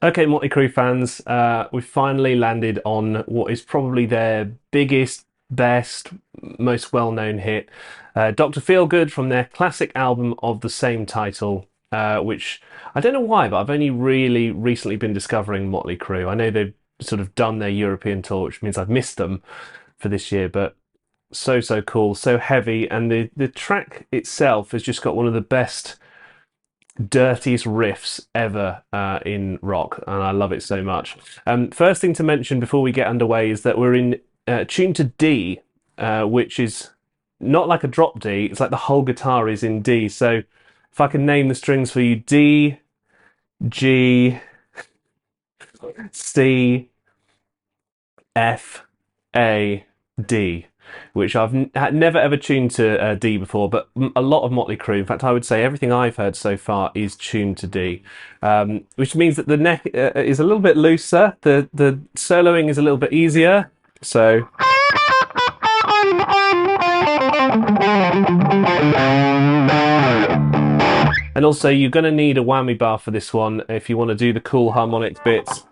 Okay, Mötley Crüe fans, we've finally landed on what is probably their biggest, best, most well-known hit, Dr. Feelgood from their classic album of the same title, which I don't know why, but I've only really recently been discovering Mötley Crüe. I know they've sort of done their European tour, which means I've missed them for this year, but so cool, so heavy, and the track itself has just got one of the best dirtiest riffs ever in rock, and I love it so much. First thing to mention before we get underway is that we're in tune to D, which is not like a drop D, it's like the whole guitar is in D. So if I can name the strings for you: D, G, C, F, A, D, which I've never ever tuned to D before, but a lot of Mötley Crüe, in fact I would say everything I've heard so far is tuned to D, which means that the neck is a little bit looser, the soloing is a little bit easier, so and also you're going to need a whammy bar for this one if you want to do the cool harmonic bits.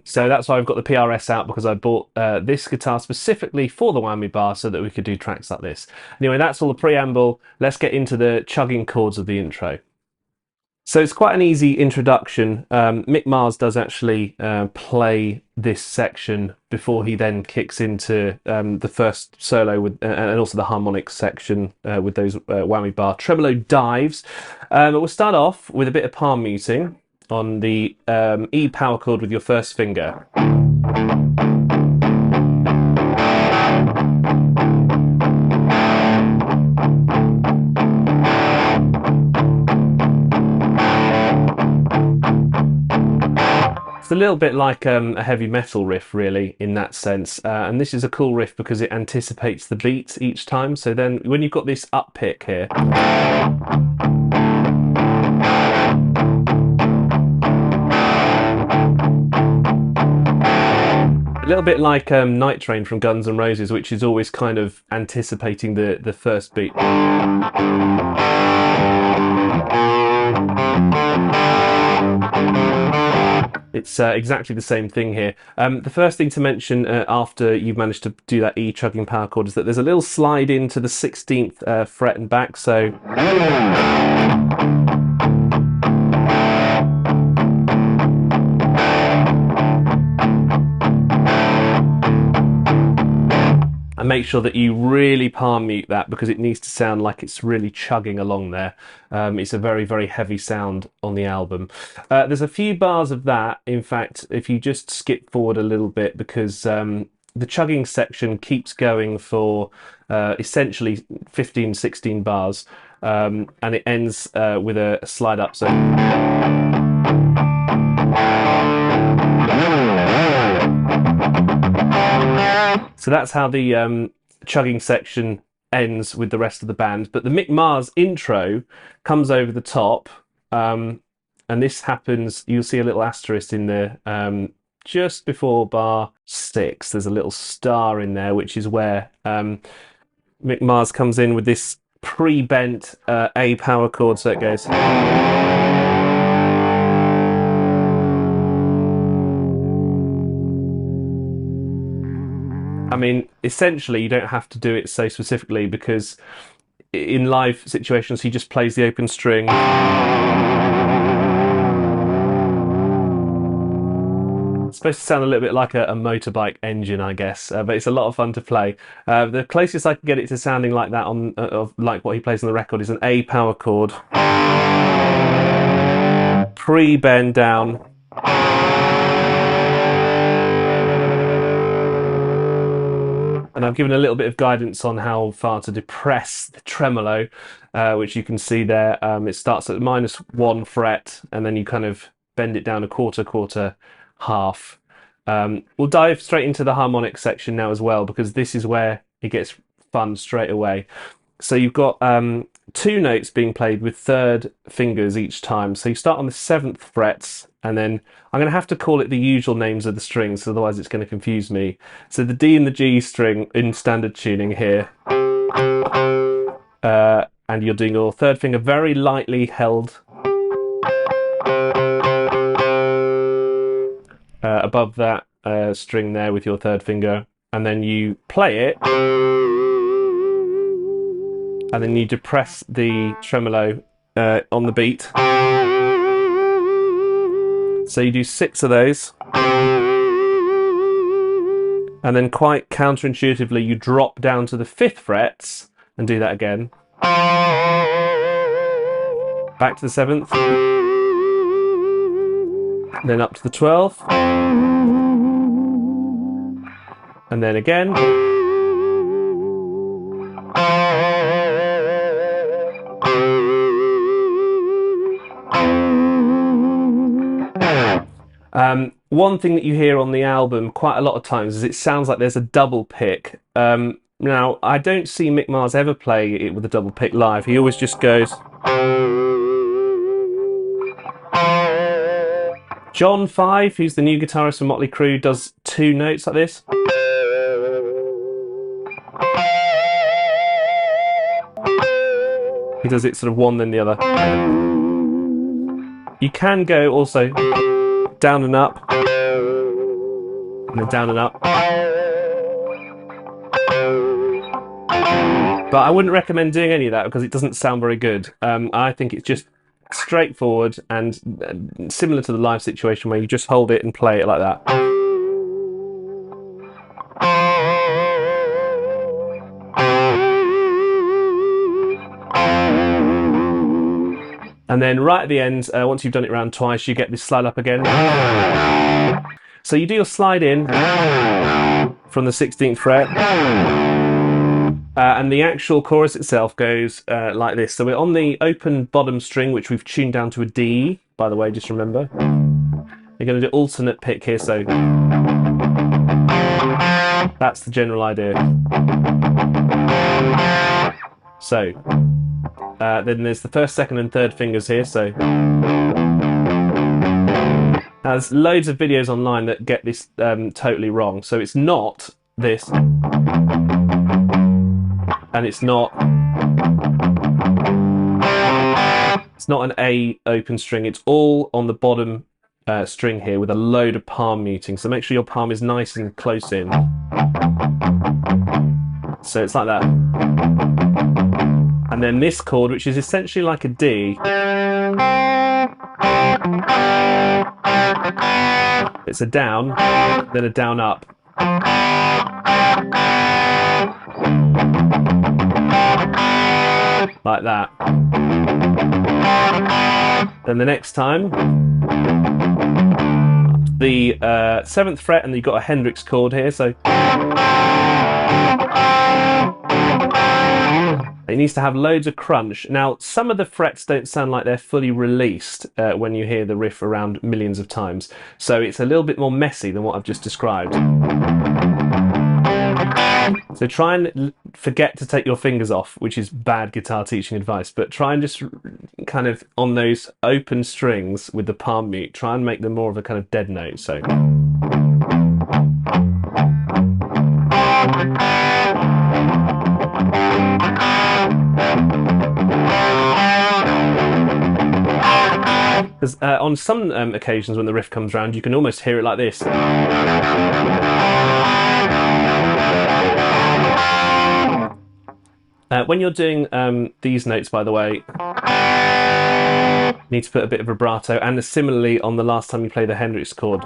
So that's why I've got the PRS out, because I bought this guitar specifically for the whammy bar so that we could do tracks like this. Anyway, that's all the preamble. Let's get into the chugging chords of the intro. So it's quite an easy introduction. Mick Mars does actually play this section before he then kicks into the first solo with, and also the harmonic section with those whammy bar tremolo dives. We'll start off with a bit of palm muting on the E power chord with your first finger. It's a little bit like a heavy metal riff, really, in that sense. And this is a cool riff because it anticipates the beat each time. So then when you've got this up pick here, a little bit like Night Train from Guns N' Roses, which is always kind of anticipating the first beat. It's exactly the same thing here. The first thing to mention after you've managed to do that E chugging power chord is that there's a little slide into the 16th fret and back, so and make sure that you really palm mute that because it needs to sound like it's really chugging along there. It's a very heavy sound on the album. There's a few bars of that, in fact, if you just skip forward a little bit, because the chugging section keeps going for essentially 15-16 bars, and it ends with a slide up. So that's how the chugging section ends with the rest of the band. But the Mick Mars intro comes over the top, and this happens, you'll see a little asterisk in there just before bar 6. There's a little star in there, which is where Mick Mars comes in with this pre-bent A power chord, so it goes. I mean, essentially, you don't have to do it so specifically, because in live situations, he just plays the open string. It's supposed to sound a little bit like a motorbike engine, I guess, but it's a lot of fun to play. The closest I can get it to sounding like that like what he plays on the record is an A power chord pre-bend down. And I've given a little bit of guidance on how far to depress the tremolo, which you can see there. It starts at -1 fret, and then you kind of bend it down a quarter, half. We'll dive straight into the harmonic section now as well, because this is where it gets fun straight away. So you've got 2 notes being played with 3rd fingers each time. So you start on the 7th frets, and then I'm going to have to call it the usual names of the strings, otherwise it's going to confuse me. So the D and the G string in standard tuning here. And you're doing your 3rd finger very lightly held. Above that string there with your 3rd finger. And then you play it. And then you depress the tremolo on the beat. So you do 6 of those. And then quite counterintuitively, you drop down to the 5th frets and do that again. Back to the 7th. Then up to the 12th. And then again. One thing that you hear on the album quite a lot of times is it sounds like there's a double pick. Now, I don't see Mick Mars ever play it with a double pick live. He always just goes... John 5, who's the new guitarist from Mötley Crüe, does 2 notes like this. He does it sort of one then the other. You can go also down and up, and then down and up. But I wouldn't recommend doing any of that because it doesn't sound very good. I think it's just straightforward and similar to the live situation where you just hold it and play it like that. And then right at the end, once you've done it around twice, you get this slide up again. So you do your slide in from the 16th fret. And the actual chorus itself goes like this. So we're on the open bottom string, which we've tuned down to a D, by the way, just remember. You're going to do alternate pick here, so that's the general idea. So then there's the 1st, 2nd and 3rd fingers here, so now, there's loads of videos online that get this totally wrong. So it's not this, and it's not an A open string. It's all on the bottom string here with a load of palm muting. So make sure your palm is nice and close in. So it's like that. And then this chord, which is essentially like a D, it's a down, then a down up. Like that. Then the next time, the 7th fret, and you've got a Hendrix chord here, so it needs to have loads of crunch. Now, some of the frets don't sound like they're fully released when you hear the riff around millions of times, so it's a little bit more messy than what I've just described. So try and forget to take your fingers off, which is bad guitar teaching advice, but try and just kind of, on those open strings with the palm mute, try and make them more of a kind of dead note, so... Because on some occasions when the riff comes round, you can almost hear it like this. When you're doing these notes, by the way, you need to put a bit of vibrato, and similarly on the last time you play the Hendrix chord.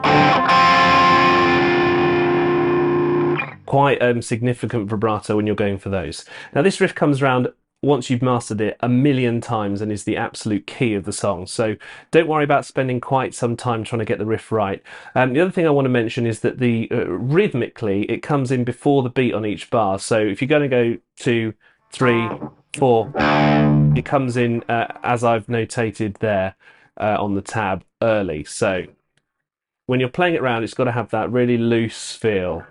Quite significant vibrato when you're going for those. Now this riff comes round once you've mastered it a million times and is the absolute key of the song. So don't worry about spending quite some time trying to get the riff right. The other thing I want to mention is that the rhythmically it comes in before the beat on each bar. So if you're going to go 2, 3, 4, it comes in as I've notated there on the tab early. So when you're playing it around, it's got to have that really loose feel.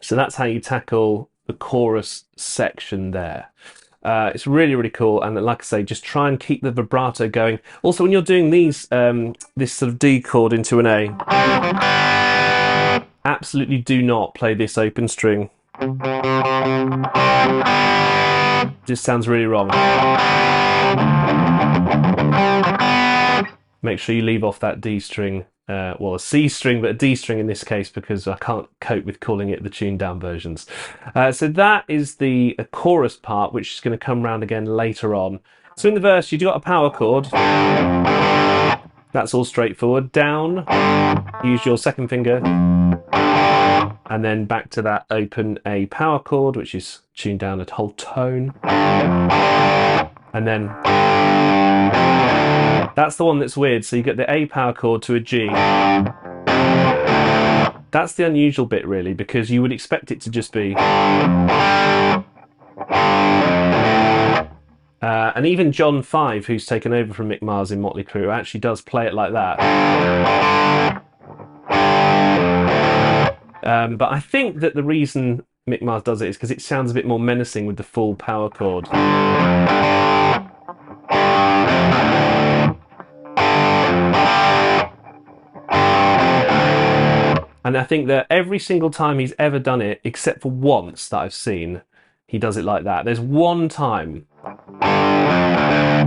So that's how you tackle the chorus section there. It's really, really cool. And like I say, just try and keep the vibrato going. Also, when you're doing these, this sort of D chord into an A, absolutely do not play this open string. Just sounds really wrong. Make sure you leave off that D string. Well, a C string, but a D string in this case, because I can't cope with calling it the tuned down versions. So that is the chorus part, which is going to come round again later on. So in the verse, you've got a power chord. That's all straightforward. Down, use your second finger. And then back to that open A power chord, which is tuned down a whole tone. And then that's the one that's weird. So you get the A power chord to a G. That's the unusual bit, really, because you would expect it to just be. And even John 5, who's taken over from Mick Mars in Mötley Crüe, actually does play it like that. But I think that the reason Mick Mars does it is because it sounds a bit more menacing with the full power chord. And I think that every single time he's ever done it, except for once that I've seen, he does it like that. There's one time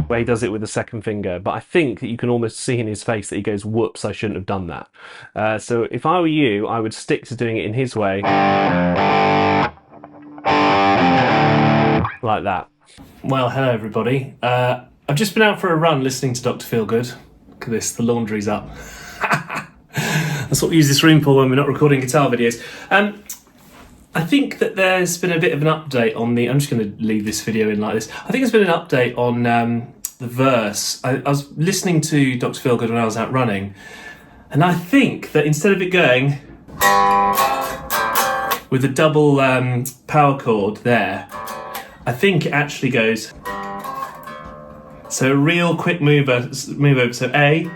where he does it with the second finger, but I think that you can almost see in his face that he goes, whoops, I shouldn't have done that. So if I were you, I would stick to doing it in his way. Like that. Well, hello everybody. I've just been out for a run listening to Dr. Feelgood. Look at this, the laundry's up. That's what we use this room for when we're not recording guitar videos. I think that there's been a bit of an update on the... I'm just going to leave this video in like this. I think there's been an update on the verse. I was listening to Dr. Feelgood when I was out running, and I think that instead of it going with a double power chord there, I think it actually goes... So a real quick move over. So A,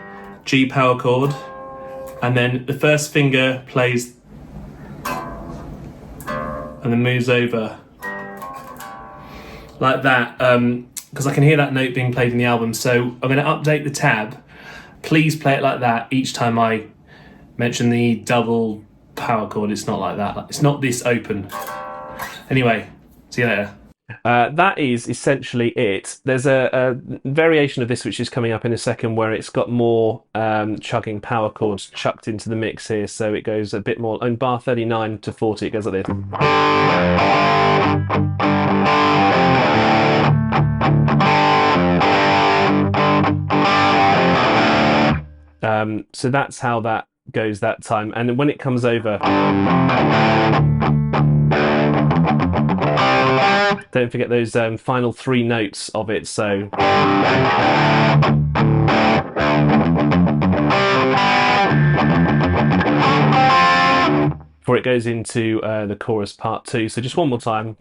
G power chord, and then the first finger plays and then moves over like that, because I can hear that note being played in the album. So I'm going to update the tab. Please play it like that each time I mention the double power chord. It's not like that. It's not this open. Anyway, see you later. That is essentially it. There's a variation of this which is coming up in a second where it's got more chugging power chords chucked into the mix here, so it goes a bit more. On bar 39 to 40 it goes like this. So that's how that goes that time, and then when it comes over, don't forget those final three notes of it. So before it goes into the chorus part 2. So just one more time.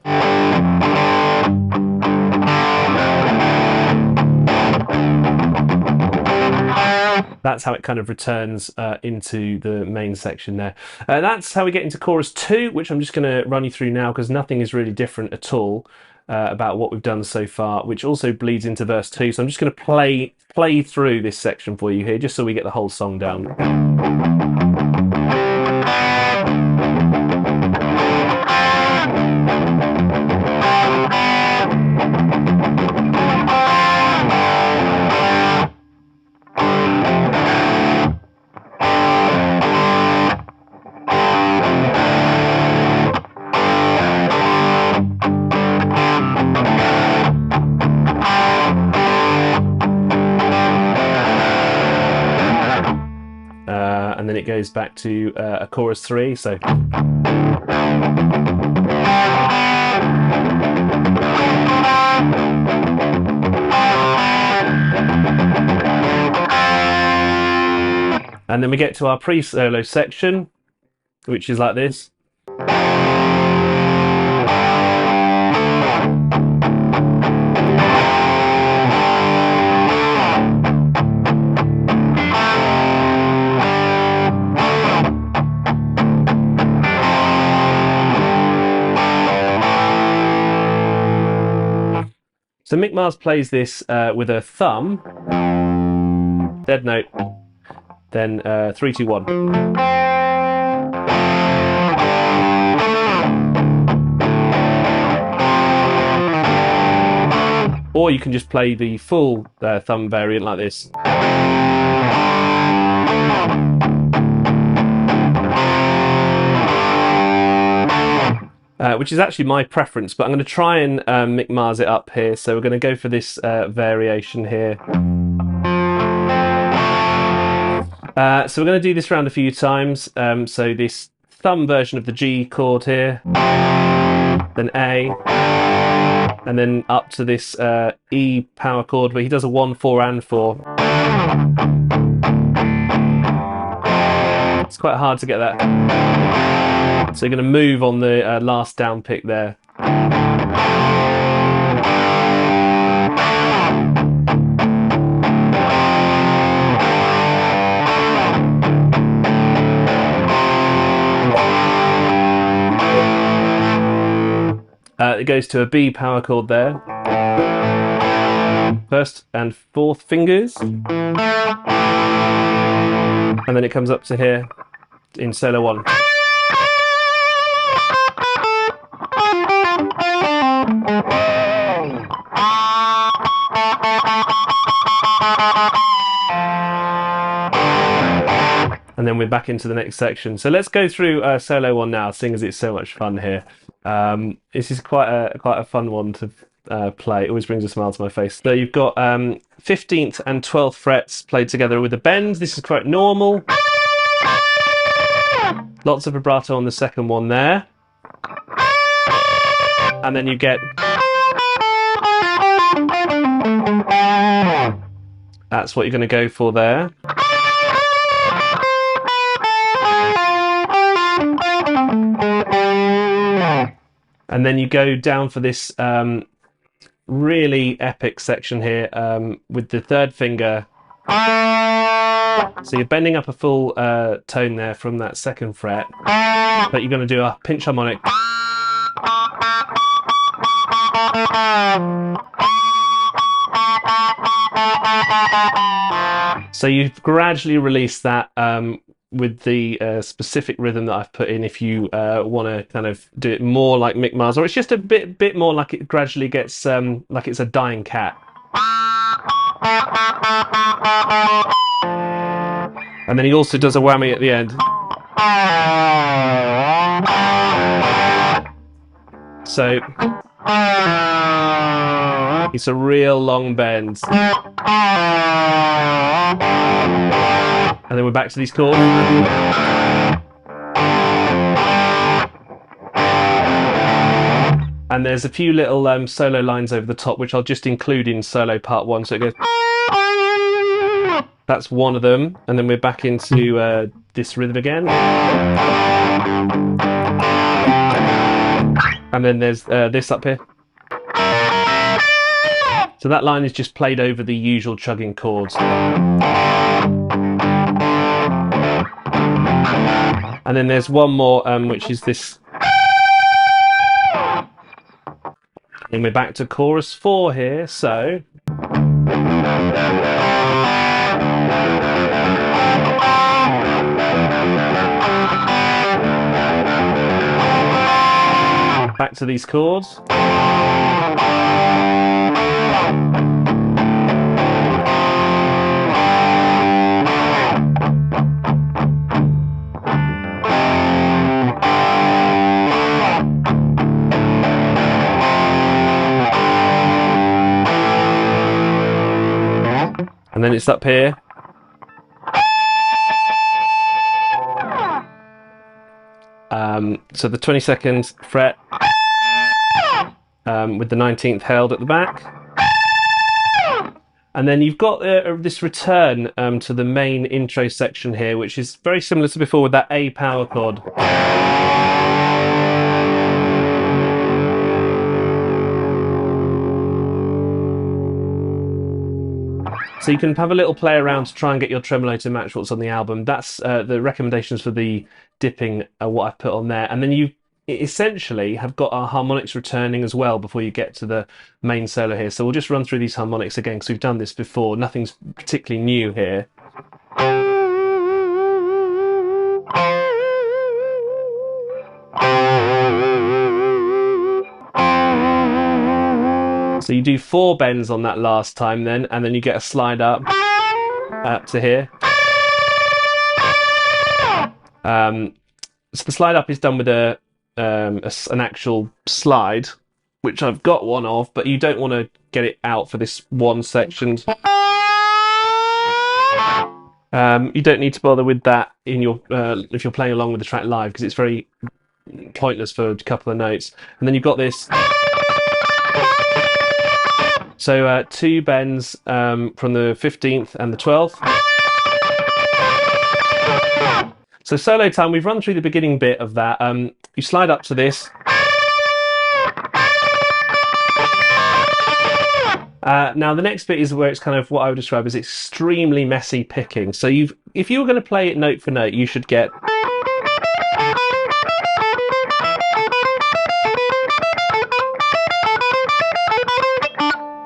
That's how it kind of returns into the main section there. That's how we get into chorus 2, which I'm just going to run you through now because nothing is really different at all about what we've done so far, which also bleeds into verse 2. So I'm just going to play through this section for you here, just so we get the whole song down. goes back to a chorus 3. So. And then we get to our pre-solo section, which is like this. So Mick Mars plays this with a thumb, dead note, then 3, 2, 1. Or you can just play the full thumb variant like this. Which is actually my preference, but I'm going to try and Mick Mars it up here. So we're going to go for this variation here. So we're going to do this round a few times. So this thumb version of the G chord here, then A, and then up to this E power chord where he does a 1, 4 and 4. It's quite hard to get that. So you're going to move on the last down pick there. It goes to a B power chord there. First and fourth fingers. And then it comes up to here in solo 1. And then we're back into the next section. So let's go through solo 1 now, seeing as it's so much fun here. This is quite a fun one to play. It always brings a smile to my face. So you've got 15th and 12th frets played together with a bend. This is quite normal. Lots of vibrato on the second one there. And then you get... That's what you're going to go for there. And then you go down for this really epic section here with the third finger. So you're bending up a full tone there from that second fret, but you're going to do a pinch harmonic. So you've gradually released that with the specific rhythm that I've put in. If you want to kind of do it more like Mick Mars, or it's just a bit more like it gradually gets like it's a dying cat. And then he also does a whammy at the end. So it's a real long bend. And then we're back to these chords. And there's a few little solo lines over the top, which I'll just include in solo part 1. So it goes... That's one of them. And then we're back into this rhythm again. And then there's this up here. So that line is just played over the usual chugging chords. And then there's one more, which is this. And we're back to chorus 4 here, so. Back to these chords. And then it's up here. So the 22nd fret with the 19th held at the back. And then you've got this return to the main intro section here, which is very similar to before with that A power chord. So you can have a little play around to try and get your tremolo to match what's on the album. That's the recommendations for the dipping are what I've put on there. And then you essentially have got our harmonics returning as well before you get to the main solo here. So we'll just run through these harmonics again because we've done this before. Nothing's particularly new here. So you do 4 bends on that last time then, and then you get a slide up to here. So the slide up is done with an actual slide, which I've got one of, but you don't want to get it out for this one section. You don't need to bother with that in your if you're playing along with the track live, because it's very pointless for a couple of notes. And then you've got this. So 2 bends from the 15th and the 12th. So solo time, we've run through the beginning bit of that. You slide up to this. Now the next bit is where it's kind of what I would describe as extremely messy picking. So if you were going to play it note for note, you should get...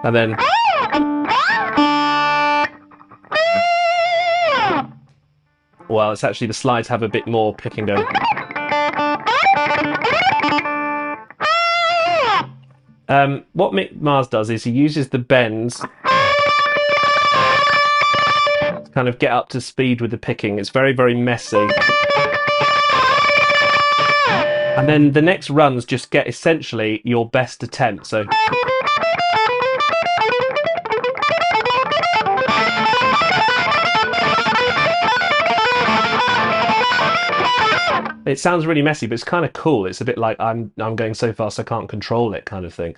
And then... Well, it's actually the slides have a bit more picking going. What Mick Mars does is he uses the bends to kind of get up to speed with the picking. It's very, very messy. And then the next runs just get essentially your best attempt. So... It sounds really messy, but it's kind of cool. It's a bit like I'm going so fast I can't control it kind of thing.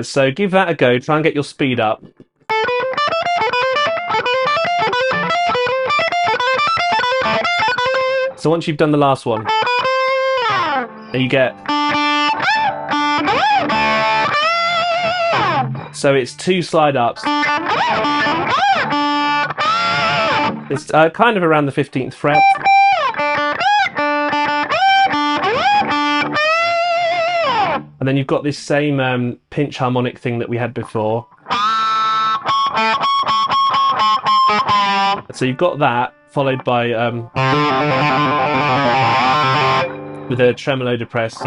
So give that a go. Try and get your speed up. So once you've done the last one, you get... So it's 2 slide ups. It's kind of around the 15th fret. And then you've got this same pinch harmonic thing that we had before. So you've got that, followed by with a tremolo depress.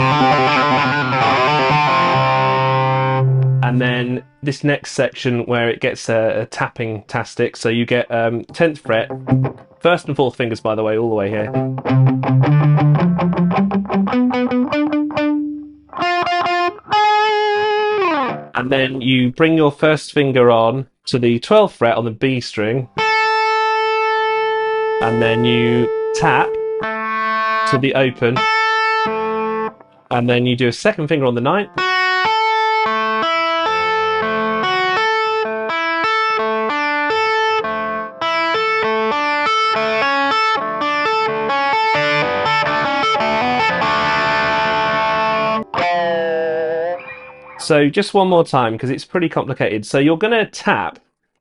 And then this next section where it gets a tapping tastic. So you get 10th fret, 1st and 4th fingers, by the way, all the way here. And then you bring your 1st finger on to the 12th fret on the B string. And then you tap to the open. And then you do a 2nd finger on the 9th. So just one more time, because it's pretty complicated. So you're going to tap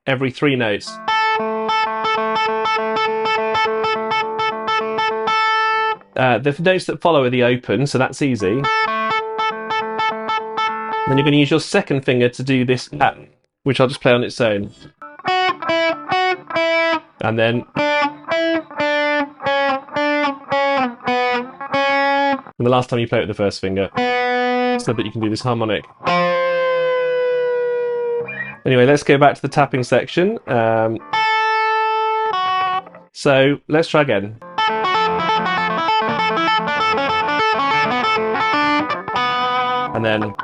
every 3 notes. The notes that follow are the open, so that's easy. Then you're going to use your 2nd finger to do this tap, which I'll just play on its own. And then... And the last time you play it with the 1st finger, so that you can do this harmonic. Anyway, let's go back to the tapping section. So let's try again. And then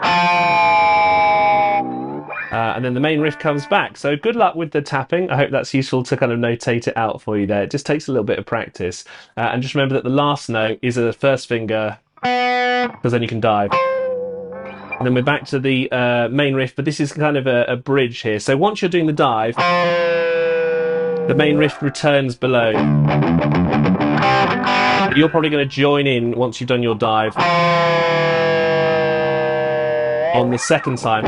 and then the main riff comes back. So good luck with the tapping. I hope that's useful to kind of notate it out for you there. It just takes a little bit of practice. And just remember that the last note is a first finger, because then you can dive. And then we're back to the main riff, but this is kind of a bridge here. So once you're doing the dive, the main riff returns below. You're probably going to join in once you've done your dive on the second time.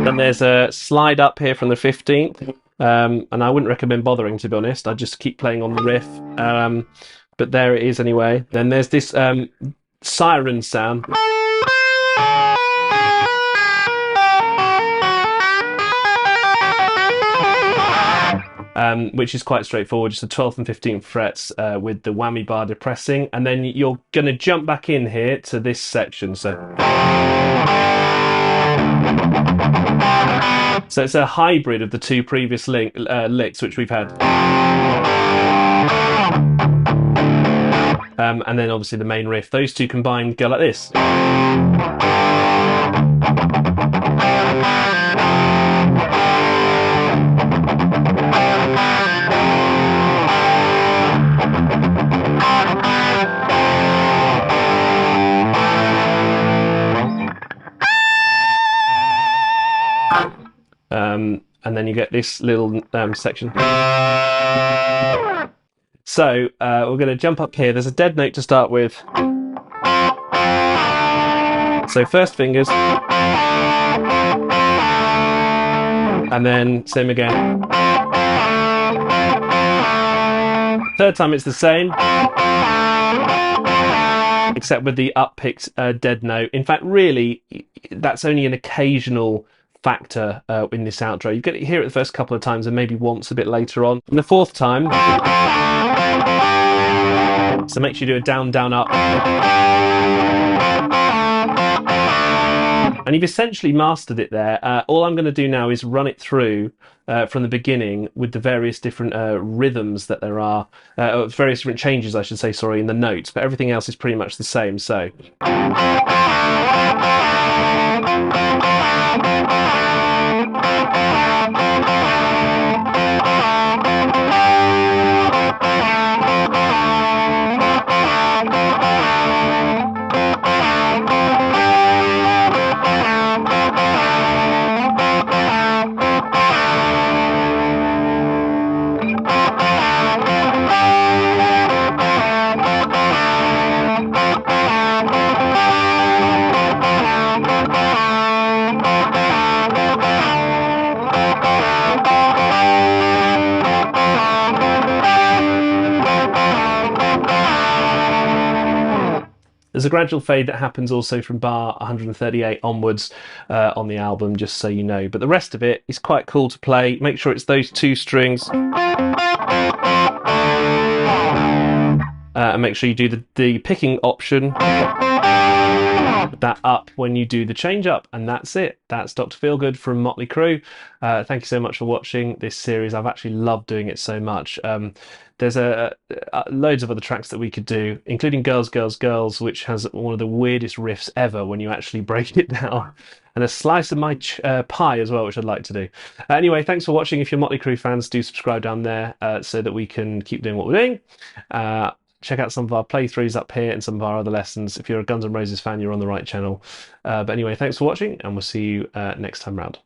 Then there's a slide up here from the 15th, and I wouldn't recommend bothering, to be honest. I'd just keep playing on the riff, but there it is anyway. Then there's this siren sound. Which is quite straightforward, just the 12th and 15th frets with the whammy bar depressing, and then you're going to jump back in here to this section. So it's a hybrid of the two previous licks which we've had. And then obviously the main riff. Those two combined go like this. And then you get this little section. So we're going to jump up here. There's a dead note to start with. So first fingers. And then same again. Third time it's the same. Except with the up-picked dead note. In fact, really, that's only an occasional factor in this outro. You get to hear it the first couple of times and maybe once a bit later on. And the fourth time, so make sure you do a down, down, up. And you've essentially mastered it there. All I'm going to do now is run it through from the beginning with the various different rhythms that there are, various different changes, I should say, sorry, in the notes, but everything else is pretty much the same. So. There's a gradual fade that happens also from bar 138 onwards on the album, just so you know. But the rest of it is quite cool to play. Make sure it's those two strings. And make sure you do the picking option. That up when you do the change up, and that's it. That's Dr. Feelgood from Mötley Crüe. Thank you so much for watching this series. I've actually loved doing it so much. There's loads of other tracks that we could do, including Girls, Girls, Girls, which has one of the weirdest riffs ever when you actually break it down, and a slice of my pie as well, which I'd like to do. Anyway, thanks for watching. If you're Mötley Crüe fans, do subscribe down there so that we can keep doing what we're doing. Check out some of our playthroughs up here and some of our other lessons. If you're a Guns N' Roses fan, you're on the right channel. But anyway, thanks for watching, and we'll see you next time round.